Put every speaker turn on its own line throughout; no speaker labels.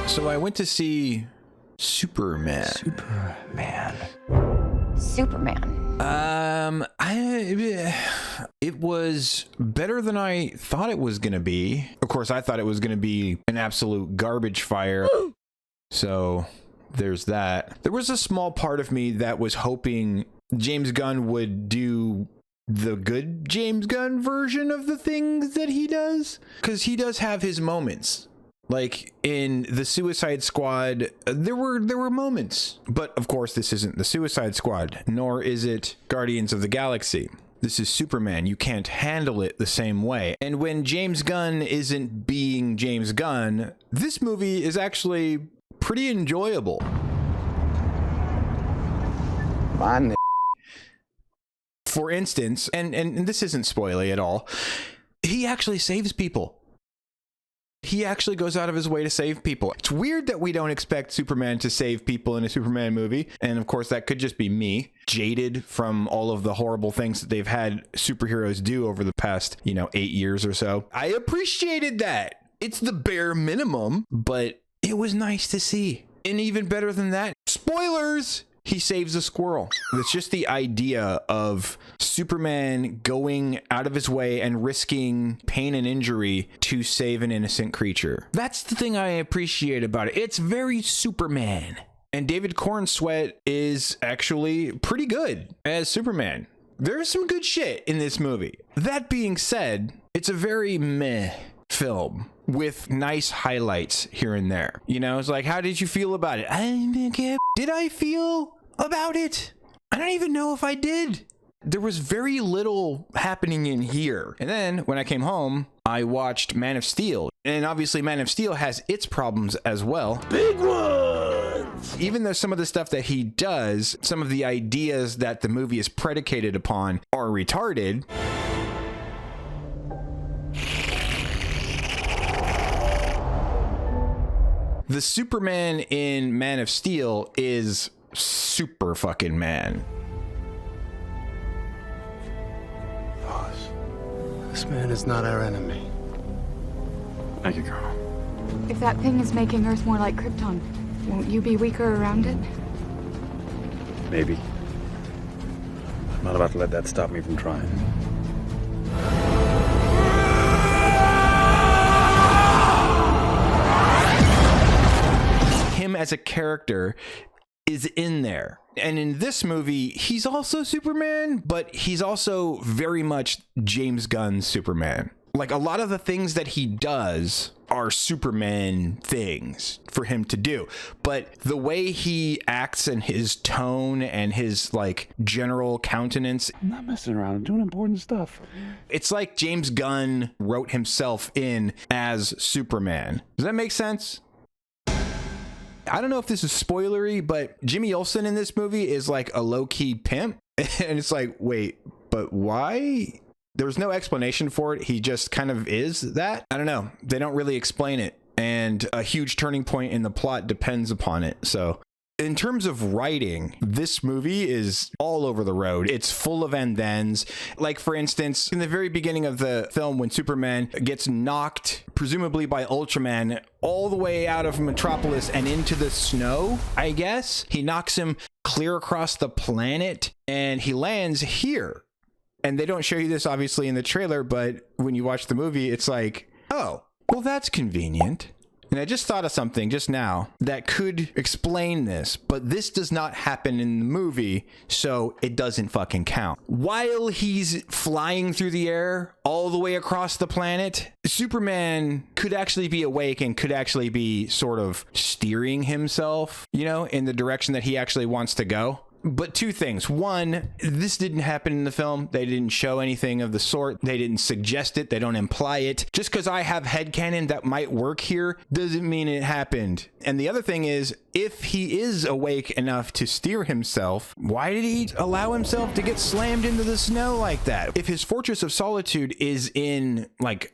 So I went to see Superman. It was better than I thought it was gonna be. Of course, I thought it was gonna be an absolute garbage fire. So there's that. There was a small part of me that was hoping James Gunn would do the good James Gunn version of the things that he does, because he does have his moments. Like in the Suicide Squad, there were moments. But of course, this isn't the Suicide Squad, nor is it Guardians of the Galaxy. This is Superman. You can't handle it the same way. And when James Gunn isn't being James Gunn, this movie is actually pretty enjoyable. For instance, and this isn't spoilery at all, he actually saves people. He actually goes out of his way to save people. It's weird that we don't expect Superman to save people in a Superman movie. And of course, that could just be me, jaded from all of the horrible things that they've had superheroes do over the past, 8 years or so. I appreciated that. It's the bare minimum, but it was nice to see. And even better than that, spoilers! He saves a squirrel. It's just the idea of Superman going out of his way and risking pain and injury to save an innocent creature. That's the thing I appreciate about it. It's very Superman. And David Cornsweet is actually pretty good as Superman. There's some good shit in this movie. That being said, it's a very meh film with nice highlights here and there. It's like, how did you feel about it? Did I feel about it? I don't even know if I did. There was very little happening in here. And then when I came home, I watched Man of Steel. And obviously Man of Steel has its problems as well. Big ones! Even though some of the stuff that he does, some of the ideas that the movie is predicated upon are retarded, the Superman in Man of Steel is super fucking man.
Boss, this man is not our enemy.
Thank you, Colonel.
If that thing is making Earth more like Krypton, won't you be weaker around it?
Maybe. I'm not about to let that stop me from trying.
Him as a character is in there. And in this movie, he's also Superman, but he's also very much James Gunn's Superman. Like, a lot of the things that he does are Superman things for him to do. But the way he acts and his tone and his, general countenance...
I'm not messing around. I'm doing important stuff.
It's like James Gunn wrote himself in as Superman. Does that make sense? I don't know if this is spoilery, but Jimmy Olsen in this movie is like a low-key pimp. And it's like, wait, but why? There's no explanation for it. He just kind of is that. I don't know. They don't really explain it. And a huge turning point in the plot depends upon it. So in terms of writing, this movie is all over the road. It's full of and thens. Like, for instance, in the very beginning of the film, when Superman gets knocked, presumably by Ultraman, all the way out of Metropolis and into the snow, I guess, he knocks him clear across the planet and he lands here. And they don't show you this, obviously, in the trailer, but when you watch the movie, it's like, oh, well, that's convenient. And I just thought of something just now that could explain this, but this does not happen in the movie, so it doesn't fucking count. While he's flying through the air all the way across the planet, Superman could actually be awake and could actually be sort of steering himself, in the direction that he actually wants to go. But two things. One, this didn't happen in the film. They didn't show anything of the sort. They didn't suggest it. They don't imply it. Just because I have headcanon that might work here doesn't mean it happened. And the other thing is, if he is awake enough to steer himself, why did he allow himself to get slammed into the snow like that? If his Fortress of Solitude is in,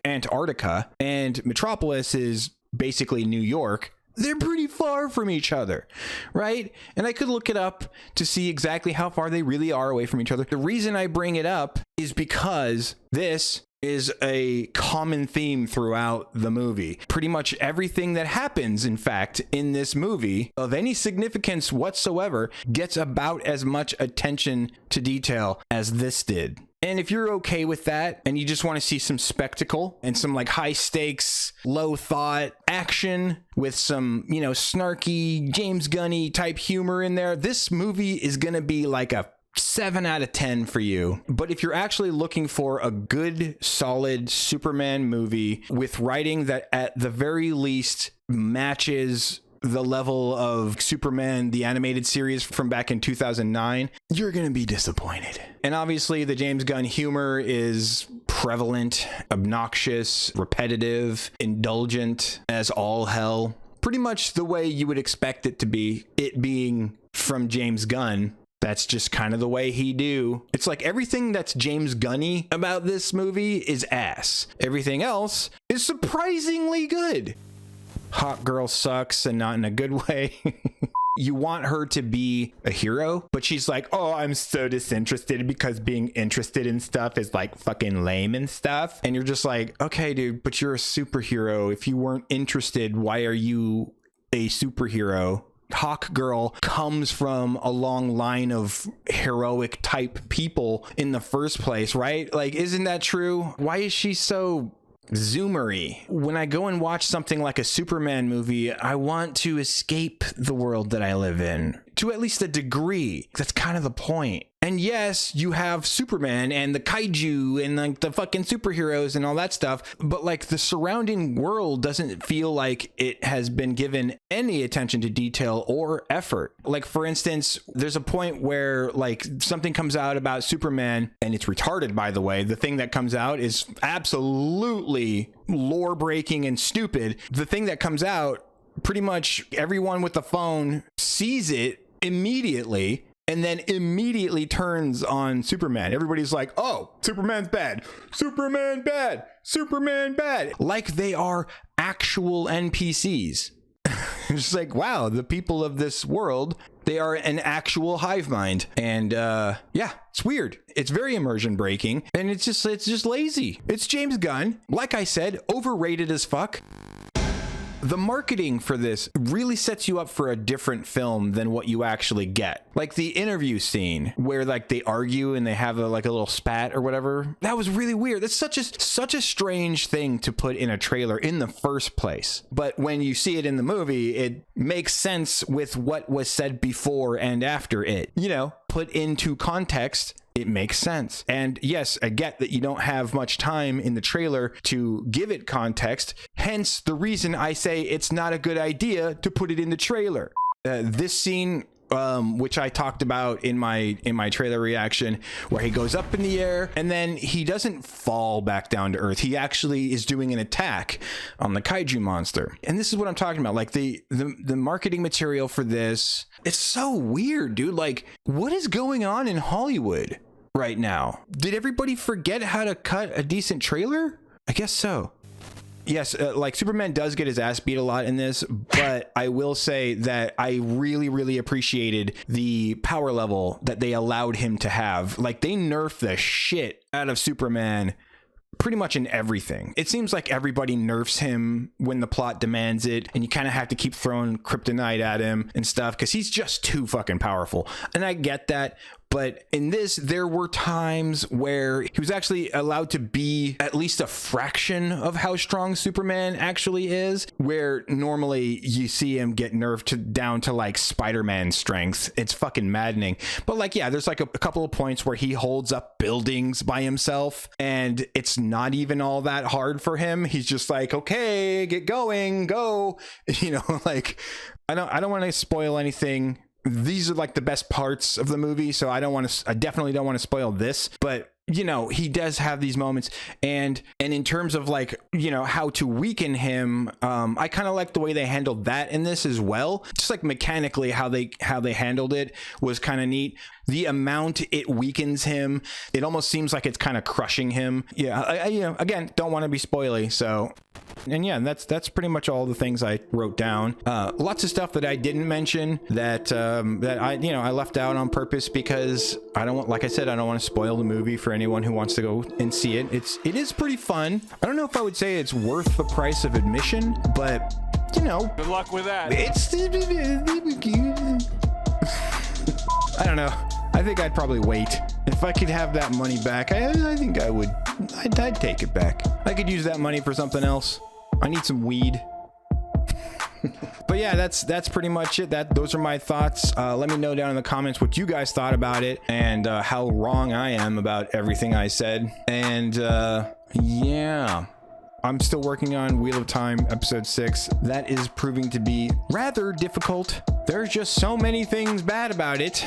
Antarctica and Metropolis is basically New York, they're pretty far from each other, right? And I could look it up to see exactly how far they really are away from each other. The reason I bring it up is because this is a common theme throughout the movie. Pretty much everything that happens, in fact, in this movie of any significance whatsoever gets about as much attention to detail as this did. And if you're okay with that and you just want to see some spectacle and some like high stakes, low thought action with some, you know, snarky James Gunny type humor in there, this movie is going to be like a 7 out of 10 for you. But if you're actually looking for a good, solid Superman movie with writing that at the very least matches the level of Superman, the animated series from back in 2009, you're going to be disappointed. And obviously the James Gunn humor is prevalent, obnoxious, repetitive, indulgent as all hell. Pretty much the way you would expect it to be, it being from James Gunn. That's just kind of the way he do. It's like everything that's James Gunny about this movie is ass. Everything else is surprisingly good. Hot girl sucks, and not in a good way. You want her to be a hero, but she's like, oh, I'm so disinterested because being interested in stuff is like fucking lame and stuff. And you're just like, okay, dude, but you're a superhero. If you weren't interested, why are you a superhero? Hawk Girl comes from a long line of heroic type people in the first place, right? Like, isn't that true? Why is she so zoomery? When I go and watch something like a Superman movie, I want to escape the world that I live in to at least a degree. That's kind of the point. And yes, you have Superman and the kaiju and like the fucking superheroes and all that stuff, but like the surrounding world doesn't feel like it has been given any attention to detail or effort. Like, for instance, there's a point where like something comes out about Superman, and it's retarded, by the way. The thing that comes out is absolutely lore breaking and stupid. The thing that comes out, pretty much everyone with the phone sees it immediately and then immediately turns on Superman. Everybody's like, oh, Superman's bad. Superman bad. Superman bad. Like they are actual NPCs. It's just like, wow, the people of this world, they are an actual hive mind. And yeah, it's weird. It's very immersion breaking. And it's just lazy. It's James Gunn. Like I said, overrated as fuck. The marketing for this really sets you up for a different film than what you actually get. Like the interview scene where like they argue and they have a little spat or whatever. That was really weird. That's such a strange thing to put in a trailer in the first place. But when you see it in the movie, it makes sense with what was said before and after it. You know, put into context, it makes sense. And yes, I get that you don't have much time in the trailer to give it context. Hence the reason I say it's not a good idea to put it in the trailer. This scene, which I talked about in my trailer reaction, where he goes up in the air and then he doesn't fall back down to earth. He actually is doing an attack on the kaiju monster. And this is what I'm talking about. Like the marketing material for this, it's so weird, dude. Like, what is going on in Hollywood right now? Did everybody forget how to cut a decent trailer? I guess so. Yes, like Superman does get his ass beat a lot in this, but I will say that I really, really appreciated the power level that they allowed him to have. Like, they nerfed the shit out of Superman pretty much in everything. It seems like everybody nerfs him when the plot demands it, and you kind of have to keep throwing kryptonite at him and stuff because he's just too fucking powerful. And I get that. But in this, there were times where he was actually allowed to be at least a fraction of how strong Superman actually is, where normally you see him get nerfed down to like Spider-Man strength. It's fucking maddening. But like, yeah, there's like a couple of points where he holds up buildings by himself and it's not even all that hard for him. He's just like, okay, get going, go. You know, like, I don't want to spoil anything. These are like the best parts of the movie, so I definitely don't want to spoil this, but you know, he does have these moments, and in terms of like, you know, how to weaken him, I kind of like the way they handled that in this as well. Just like mechanically how they handled it was kind of neat. The amount it weakens him, it almost seems like it's kind of crushing him. Yeah, I you know, again, don't want to be spoily, so And yeah, that's pretty much all the things I wrote down. Lots of stuff that I didn't mention that I left out on purpose because I don't want, like I said, I don't want to spoil the movie for anyone who wants to go and see it. It is pretty fun. I don't know if I would say it's worth the price of admission, but good luck with that. I don't know. I think I'd probably wait. If I could have that money back, I think I would. I'd take it back. I could use that money for something else. I need some weed. But yeah, that's pretty much it. Those are my thoughts. Let me know down in the comments what you guys thought about it and how wrong I am about everything I said. And yeah. I'm still working on Wheel of Time episode 6. That is proving to be rather difficult. There's just so many things bad about it.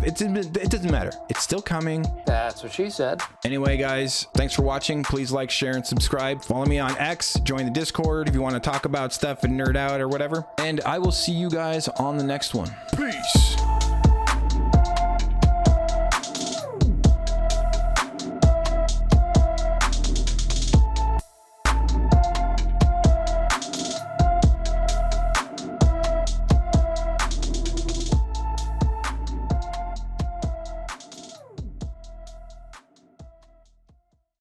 It doesn't matter. It's still coming.
That's what she said.
Anyway, guys, thanks for watching. Please like, share, and subscribe. Follow me on X. Join the Discord if you want to talk about stuff and nerd out or whatever. And I will see you guys on the next one. Peace.